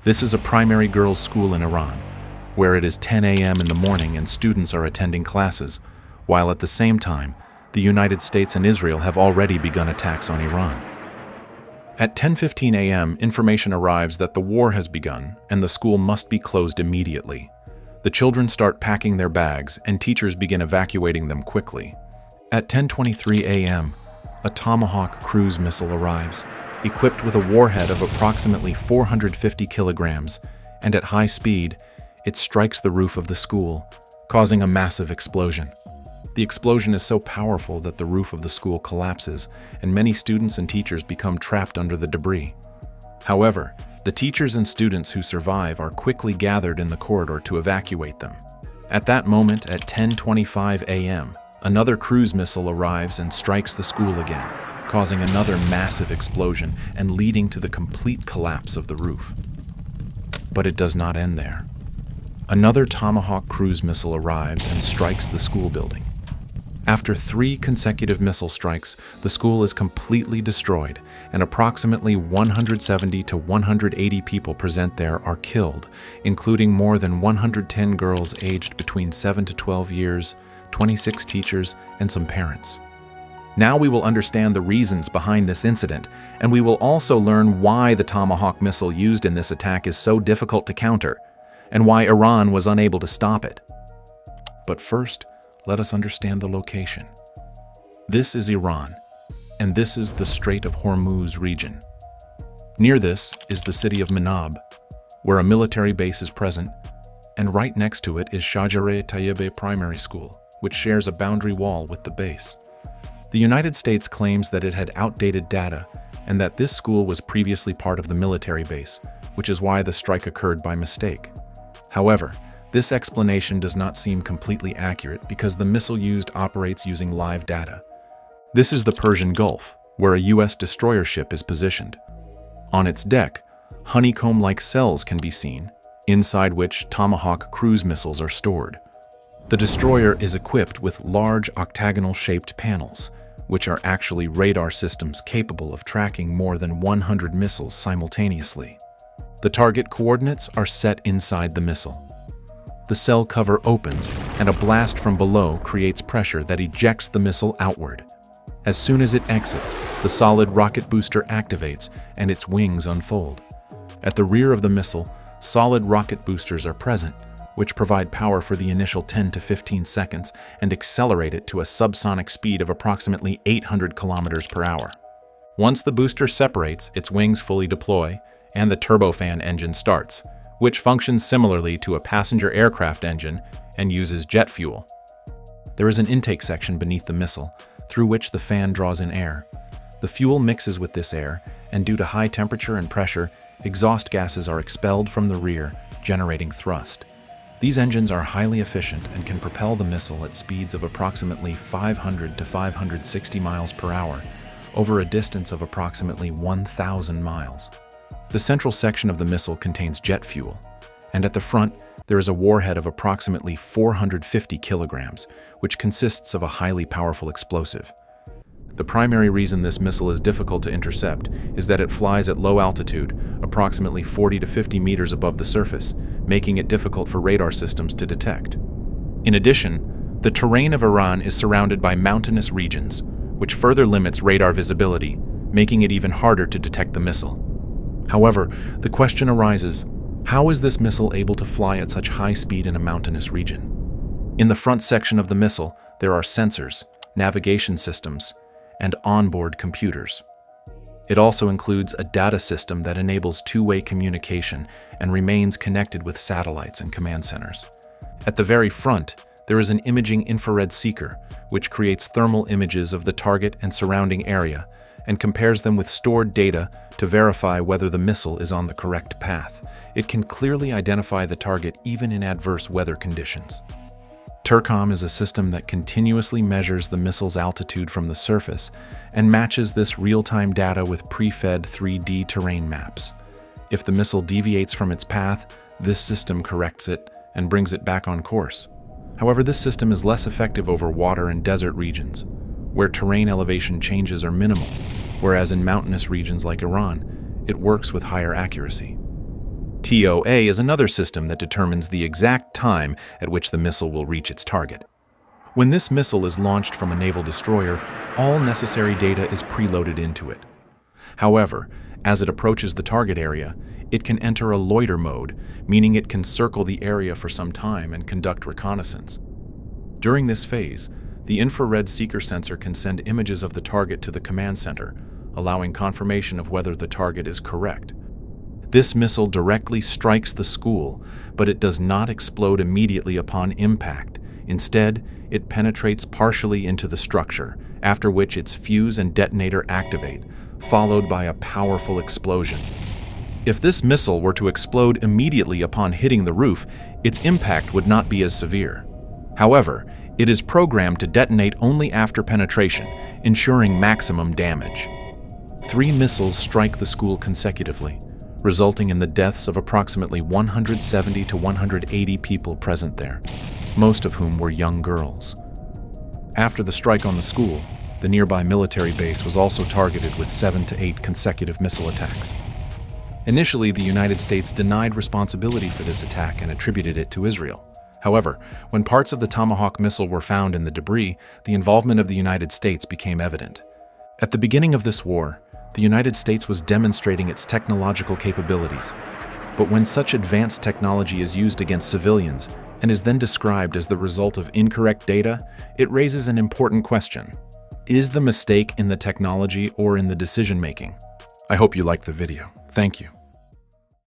This is a primary girls' school in Iran, where it is 10 a.m. in the morning and students are attending classes, while at the same time, the United States and Israel have already begun attacks on Iran. At 10:15 a.m., information arrives that the war has begun and the school must be closed immediately. The children start packing their bags and teachers begin evacuating them quickly. At 10:23 a.m., a Tomahawk cruise missile arrives, equipped with a warhead of approximately 450 kilograms, and at high speed, it strikes the roof of the school, causing a massive explosion. The explosion is so powerful that the roof of the school collapses, and many students and teachers become trapped under the debris. However, the teachers and students who survive are quickly gathered in the corridor to evacuate them. At that moment, at 10:25 a.m., another cruise missile arrives and strikes the school again, causing another massive explosion and leading to the complete collapse of the roof. But it does not end there. Another Tomahawk cruise missile arrives and strikes the school building. After 3 consecutive missile strikes, the school is completely destroyed, and approximately 170 to 180 people present there are killed, including more than 110 girls aged between 7 to 12 years, 26 teachers, and some parents. Now we will understand the reasons behind this incident, and we will also learn why the Tomahawk missile used in this attack is so difficult to counter, and why Iran was unable to stop it. But first, let us understand the location. This is Iran, and this is the Strait of Hormuz region. Near this is the city of Manab, where a military base is present, and right next to it is Shajareh-Tayyibeh Primary School, which shares a boundary wall with the base. The United States claims that it had outdated data and that this school was previously part of the military base, which is why the strike occurred by mistake. However, this explanation does not seem completely accurate because the missile used operates using live data. This is the Persian Gulf, where a U.S. destroyer ship is positioned. On its deck, honeycomb-like cells can be seen, inside which Tomahawk cruise missiles are stored. The destroyer is equipped with large octagonal-shaped panels, which are actually radar systems capable of tracking more than 100 missiles simultaneously. The target coordinates are set inside the missile. The cell cover opens, and a blast from below creates pressure that ejects the missile outward. As soon as it exits, the solid rocket booster activates and its wings unfold. At the rear of the missile, solid rocket boosters are present, which provide power for the initial 10 to 15 seconds and accelerate it to a subsonic speed of approximately 800 kilometers per hour. Once the booster separates, its wings fully deploy, and the turbofan engine starts, which functions similarly to a passenger aircraft engine and uses jet fuel. There is an intake section beneath the missile, through which the fan draws in air. The fuel mixes with this air, and due to high temperature and pressure, exhaust gases are expelled from the rear, generating thrust. These engines are highly efficient and can propel the missile at speeds of approximately 500 to 560 miles per hour, over a distance of approximately 1,000 miles. The central section of the missile contains jet fuel, and at the front, there is a warhead of approximately 450 kilograms, which consists of a highly powerful explosive. The primary reason this missile is difficult to intercept is that it flies at low altitude, approximately 40 to 50 meters above the surface, making it difficult for radar systems to detect. In addition, the terrain of Iran is surrounded by mountainous regions, which further limits radar visibility, making it even harder to detect the missile. However, the question arises, how is this missile able to fly at such high speed in a mountainous region? In the front section of the missile, there are sensors, navigation systems, and onboard computers. It also includes a data system that enables two-way communication and remains connected with satellites and command centers. At the very front, there is an imaging infrared seeker, which creates thermal images of the target and surrounding area and compares them with stored data to verify whether the missile is on the correct path. It can clearly identify the target even in adverse weather conditions. Tercom is a system that continuously measures the missile's altitude from the surface and matches this real-time data with pre-fed 3D terrain maps. If the missile deviates from its path, this system corrects it and brings it back on course. However, this system is less effective over water and desert regions, where terrain elevation changes are minimal, whereas in mountainous regions like Iran, it works with higher accuracy. TOA is another system that determines the exact time at which the missile will reach its target. When this missile is launched from a naval destroyer, all necessary data is preloaded into it. However, as it approaches the target area, it can enter a loiter mode, meaning it can circle the area for some time and conduct reconnaissance. During this phase, the infrared seeker sensor can send images of the target to the command center, allowing confirmation of whether the target is correct. This missile directly strikes the school, but it does not explode immediately upon impact. Instead, it penetrates partially into the structure, after which its fuse and detonator activate, followed by a powerful explosion. If this missile were to explode immediately upon hitting the roof, its impact would not be as severe. However, it is programmed to detonate only after penetration, ensuring maximum damage. 3 missiles strike the school consecutively, resulting in the deaths of approximately 170 to 180 people present there, most of whom were young girls. After the strike on the school, the nearby military base was also targeted with 7 to 8 consecutive missile attacks. Initially, the United States denied responsibility for this attack and attributed it to Israel. However, when parts of the Tomahawk missile were found in the debris, the involvement of the United States became evident. At the beginning of this war, the United States was demonstrating its technological capabilities. But when such advanced technology is used against civilians and is then described as the result of incorrect data, it raises an important question. Is the mistake in the technology or in the decision-making? I hope you liked the video. Thank you.